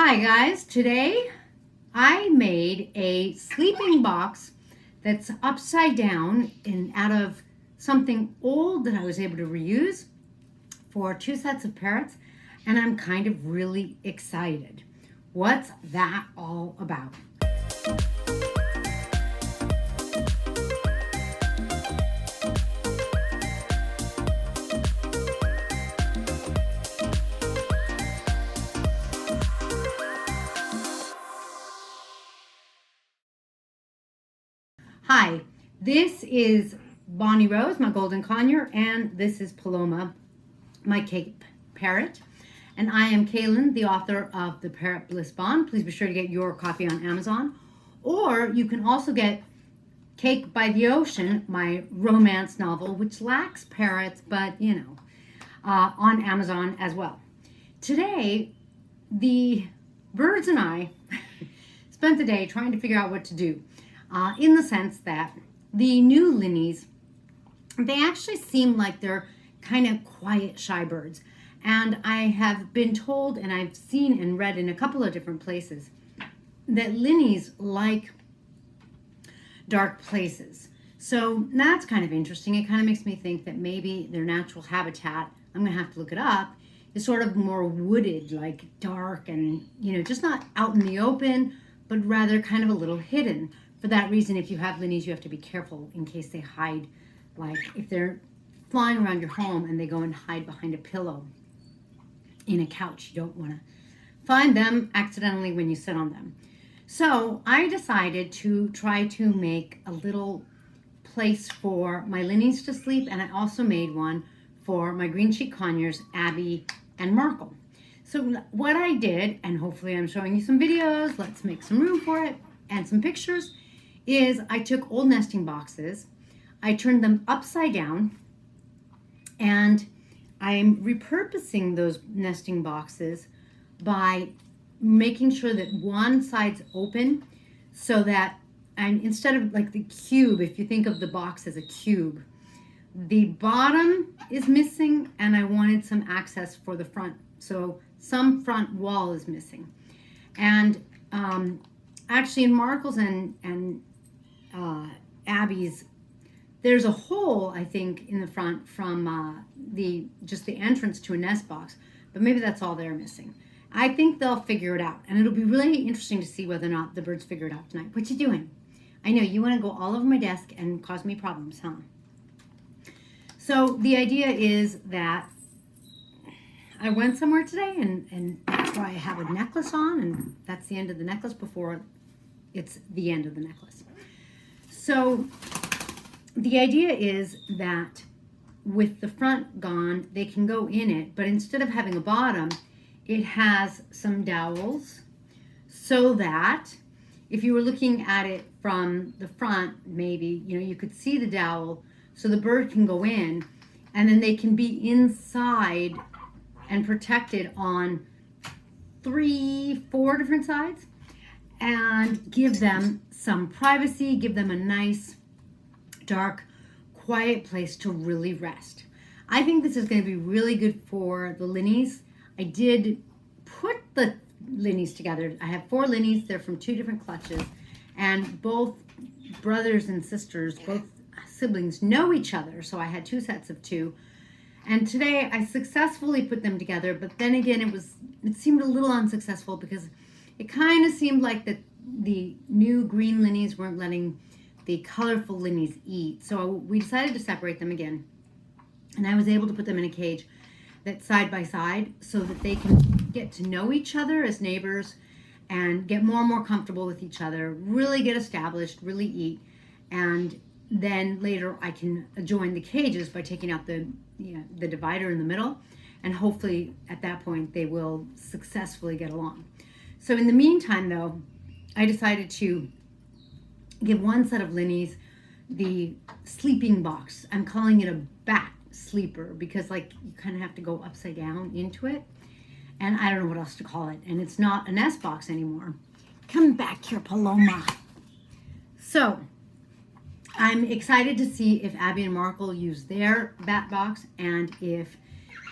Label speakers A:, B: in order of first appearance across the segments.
A: Hi guys, today I made a sleeping box that's upside down and out of something old that I was able to reuse for 2 sets of parrots, and I'm kind of really excited. What's that all about? Hi, this is Bonnie Rose, my golden conure, and this is Paloma, my Cape parrot. And I am Kaylin, the author of the Parrot Bliss Bond. Please be sure to get your copy on Amazon. Or you can also get Cake by the Ocean, my romance novel, which lacks parrots, but on Amazon as well. Today, the birds and I spent the day trying to figure out what to do. In the sense that the new linneys, they actually seem like they're kind of quiet, shy birds. And I have been told, and I've seen and read in a couple of different places, that linneys like dark places. So that's kind of interesting. It kind of makes me think that maybe their natural habitat, I'm going to have to look it up, is sort of more wooded, like dark and, just not out in the open, but rather kind of a little hidden. For that reason, if you have linneys, you have to be careful in case they hide, like if they're flying around your home and they go and hide behind a pillow in a couch. You don't want to find them accidentally when you sit on them. So I decided to try to make a little place for my linneys to sleep, and I also made one for my green cheek conures, Abby and Markle. So what I did, and hopefully I'm showing you some videos, let's make some room for it, and some pictures, is I took old nesting boxes, I turned them upside down, and I'm repurposing those nesting boxes by making sure that one side's open so that instead of like the cube, if you think of the box as a cube, the bottom is missing and I wanted some access for the front. So some front wall is missing. And actually in Markle's and Abby's, there's a hole, I think, in the front from the entrance to a nest box, but maybe that's all they're missing. I think they'll figure it out, and it'll be really interesting to see whether or not the birds figure it out tonight. What you doing? I know you want to go all over my desk and cause me problems, huh? So the idea is that I went somewhere today, and that's why I have a necklace on, and that's the end of the necklace before it's the end of the necklace. So the idea is that with the front gone, they can go in it, but instead of having a bottom, it has some dowels so that if you were looking at it from the front, maybe, you could see the dowel so the bird can go in, and then they can be inside and protected on 3-4 different sides, and give them some privacy, give them a nice, dark, quiet place to really rest. I think this is going to be really good for the linneys. I did put the linneys together. I have 4 linneys. They're from 2 different clutches, and both brothers and sisters, both siblings, know each other, so I had 2 sets of 2. And today I successfully put them together, but then again it seemed a little unsuccessful because it kind of seemed like the new green linneys weren't letting the colorful linneys eat. So we decided to separate them again. And I was able to put them in a cage that's side by side so that they can get to know each other as neighbors and get more and more comfortable with each other, really get established, really eat. And then later I can join the cages by taking out the divider in the middle. And hopefully at that point they will successfully get along. So in the meantime, though, I decided to give one set of linneys the sleeping box. I'm calling it a bat sleeper because you kind of have to go upside down into it. And I don't know what else to call it. And it's not a nest box anymore. Come back here, Paloma. So I'm excited to see if Abby and Markle use their bat box and if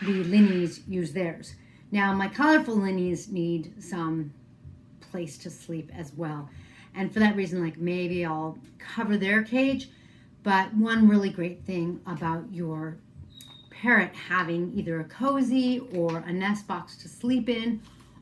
A: the linneys use theirs. Now, my colorful linneys need some place to sleep as well. And for that reason, like maybe I'll cover their cage. But one really great thing about your parrot having either a cozy or a nest box to sleep in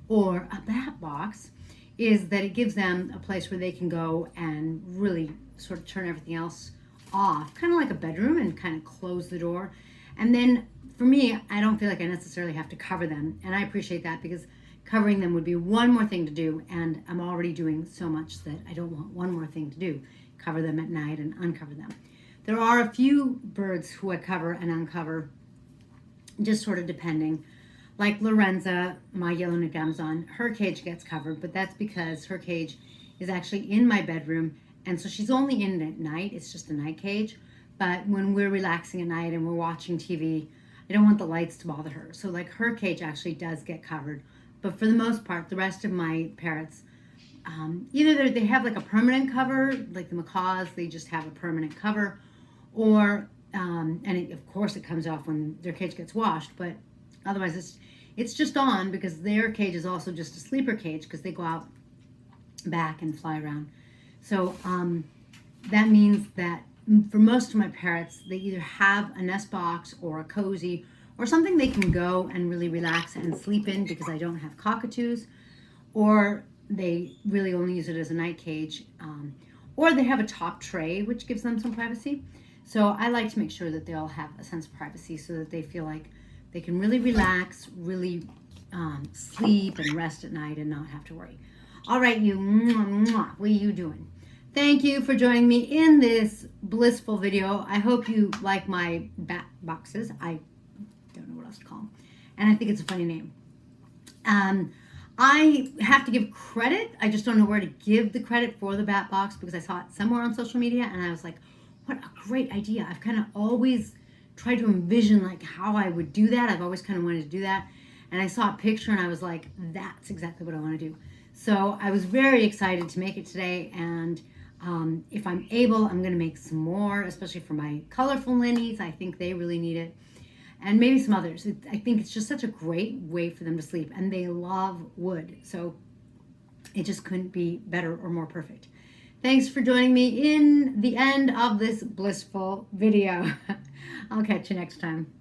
A: or a bat box is that it gives them a place where they can go and really sort of turn everything else off, kind of like a bedroom, and kind of close the door. And then for me, I don't feel like I necessarily have to cover them, and I appreciate that because covering them would be one more thing to do, and I'm already doing so much that I don't want one more thing to do, cover them at night and uncover them. There are a few birds who I cover and uncover, just sort of depending. Like Lorenza, my yellow-necked Amazon, her cage gets covered, but that's because her cage is actually in my bedroom, and so she's only in it at night. It's just a night cage. But when we're relaxing at night and we're watching TV, I don't want the lights to bother her. So like her cage actually does get covered. But for the most part, the rest of my parrots, either they have like a permanent cover, like the macaws, they just have a permanent cover, or, of course it comes off when their cage gets washed, but otherwise it's just on because their cage is also just a sleeper cage because they go out back and fly around. So that means that for most of my parrots, they either have a nest box or a cozy or something they can go and really relax and sleep in because I don't have cockatoos, or they really only use it as a night cage, or they have a top tray, which gives them some privacy. So I like to make sure that they all have a sense of privacy so that they feel like they can really relax, really sleep and rest at night and not have to worry. All right, you, what are you doing? Thank you for joining me in this blissful video. I hope you like my bat boxes. I don't know what else to call them. And I think it's a funny name. I have to give credit. I just don't know where to give the credit for the bat box because I saw it somewhere on social media and I was like, what a great idea. I've kind of always tried to envision like how I would do that. I've always kind of wanted to do that. And I saw a picture and I was like, that's exactly what I want to do. So I was very excited to make it today. And if I'm able, I'm going to make some more, especially for my colorful linneys. I think they really need it. And maybe some others. I think it's just such a great way for them to sleep. And they love wood. So it just couldn't be better or more perfect. Thanks for joining me in the end of this blissful video. I'll catch you next time.